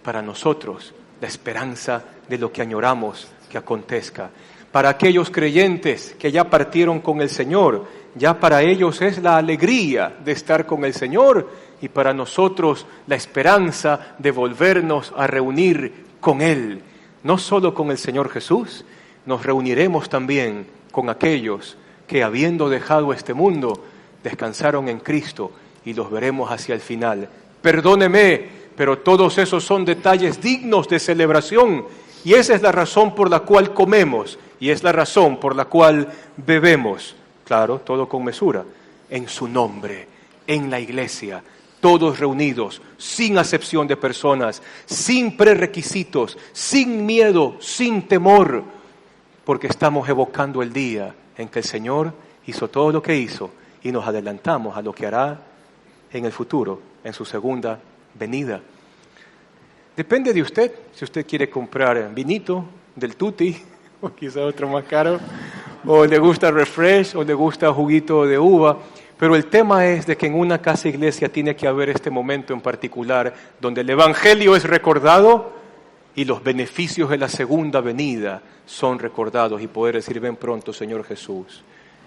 Para nosotros, la esperanza de lo que añoramos que acontezca. Para aquellos creyentes que ya partieron con el Señor, ya para ellos es la alegría de estar con el Señor, y para nosotros la esperanza de volvernos a reunir con Él. No solo con el Señor Jesús, nos reuniremos también con aquellos que, habiendo dejado este mundo, descansaron en Cristo, y los veremos hacia el final. Perdóneme, pero todos esos son detalles dignos de celebración, y esa es la razón por la cual comemos, y es la razón por la cual bebemos. Claro, todo con mesura, en su nombre, en la iglesia, todos reunidos, sin acepción de personas, sin prerequisitos, sin miedo, sin temor, porque estamos evocando el día en que el Señor hizo todo lo que hizo, y nos adelantamos a lo que hará en el futuro, en su segunda venida. Depende de usted, si usted quiere comprar vinito del Tutti, o quizá otro más caro, o le gusta refresh, o le gusta juguito de uva, pero el tema es de que en una casa iglesia tiene que haber este momento en particular, donde el Evangelio es recordado y los beneficios de la segunda venida son recordados, y poder decir, ven pronto, Señor Jesús.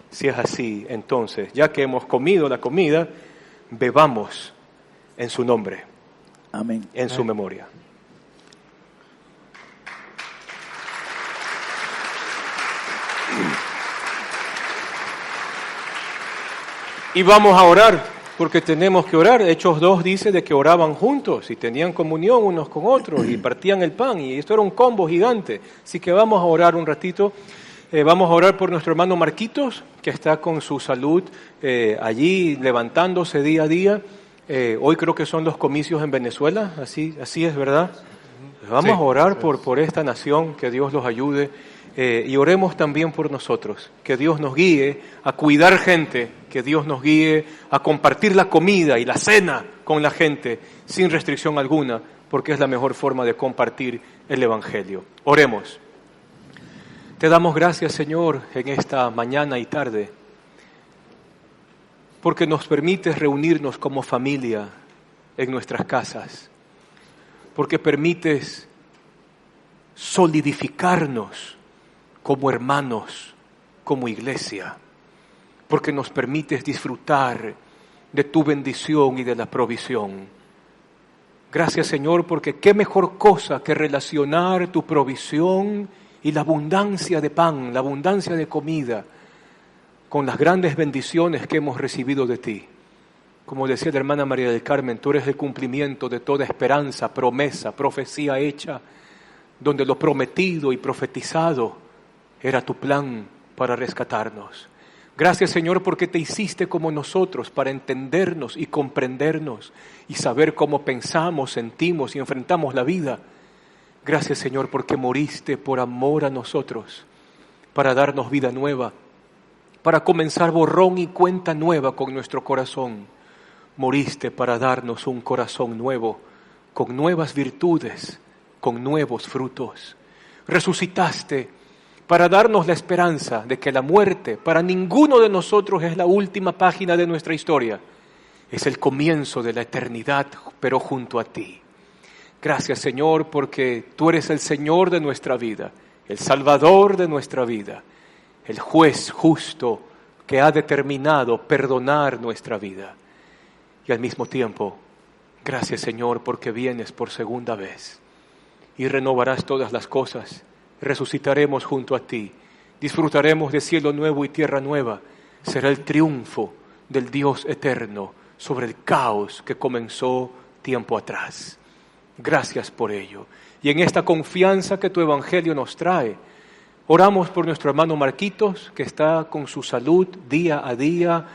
Si es así, entonces, ya que hemos comido la comida, bebamos en su nombre. Amén. En su memoria. Y vamos a orar, porque tenemos que orar. Hechos 2 dice de que oraban juntos y tenían comunión unos con otros y partían el pan, y esto era un combo gigante. Así que vamos a orar un ratito. Vamos a orar por nuestro hermano Marquitos, que está con su salud allí levantándose día a día. Hoy creo que son los comicios en Venezuela, así es, ¿verdad? Vamos a orar por esta nación, que Dios los ayude, y oremos también por nosotros, que Dios nos guíe a cuidar gente, que Dios nos guíe a compartir la comida y la cena con la gente sin restricción alguna, porque es la mejor forma de compartir el Evangelio. Oremos. Te damos gracias, Señor, en esta mañana y tarde, porque nos permites reunirnos como familia en nuestras casas, porque permites solidificarnos como hermanos, como iglesia, porque nos permites disfrutar de tu bendición y de la provisión. Gracias, Señor, porque qué mejor cosa que relacionar tu provisión y la abundancia de pan, la abundancia de comida, con las grandes bendiciones que hemos recibido de ti. Como decía la hermana María del Carmen, tú eres el cumplimiento de toda esperanza, promesa, profecía hecha, donde lo prometido y profetizado era tu plan para rescatarnos. Gracias, Señor, porque te hiciste como nosotros para entendernos y comprendernos y saber cómo pensamos, sentimos y enfrentamos la vida. Gracias, Señor, porque moriste por amor a nosotros, para darnos vida nueva, para comenzar borrón y cuenta nueva con nuestro corazón. Moriste para darnos un corazón nuevo, con nuevas virtudes, con nuevos frutos. Resucitaste para darnos la esperanza de que la muerte para ninguno de nosotros es la última página de nuestra historia. Es el comienzo de la eternidad, pero junto a ti. Gracias, Señor, porque tú eres el Señor de nuestra vida, el Salvador de nuestra vida, el juez justo que ha determinado perdonar nuestra vida. Y al mismo tiempo, gracias, Señor, porque vienes por segunda vez y renovarás todas las cosas. Resucitaremos junto a ti, disfrutaremos de cielo nuevo y tierra nueva. Será el triunfo del Dios eterno sobre el caos que comenzó tiempo atrás. Gracias por ello. Y en esta confianza que tu evangelio nos trae, oramos por nuestro hermano Marquitos, que está con su salud día a día,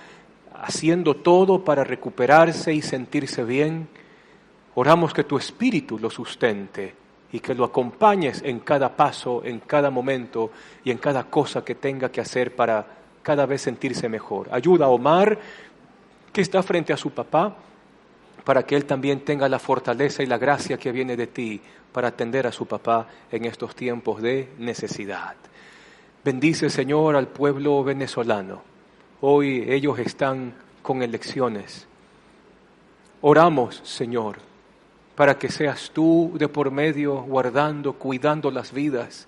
haciendo todo para recuperarse y sentirse bien. Oramos que tu Espíritu lo sustente y que lo acompañes en cada paso, en cada momento y en cada cosa que tenga que hacer para cada vez sentirse mejor. Ayuda a Omar, que está frente a su papá, para que él también tenga la fortaleza y la gracia que viene de ti para atender a su papá en estos tiempos de necesidad. Bendice, Señor, al pueblo venezolano. Hoy ellos están con elecciones. Oramos, Señor, para que seas tú de por medio guardando, cuidando las vidas,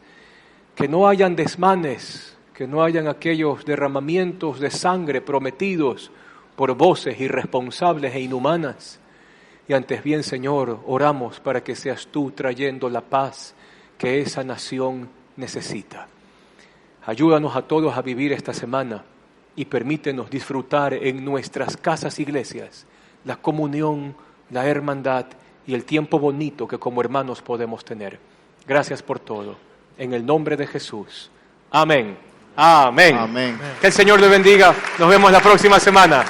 que no hayan desmanes, que no hayan aquellos derramamientos de sangre prometidos por voces irresponsables e inhumanas. Y antes bien, Señor, oramos para que seas tú trayendo la paz que esa nación necesita. Ayúdanos a todos a vivir esta semana y permítenos disfrutar en nuestras casas iglesias la comunión, la hermandad y el tiempo bonito que como hermanos podemos tener. Gracias por todo. En el nombre de Jesús. Amén. Amén. Amén. Que el Señor le bendiga. Nos vemos la próxima semana.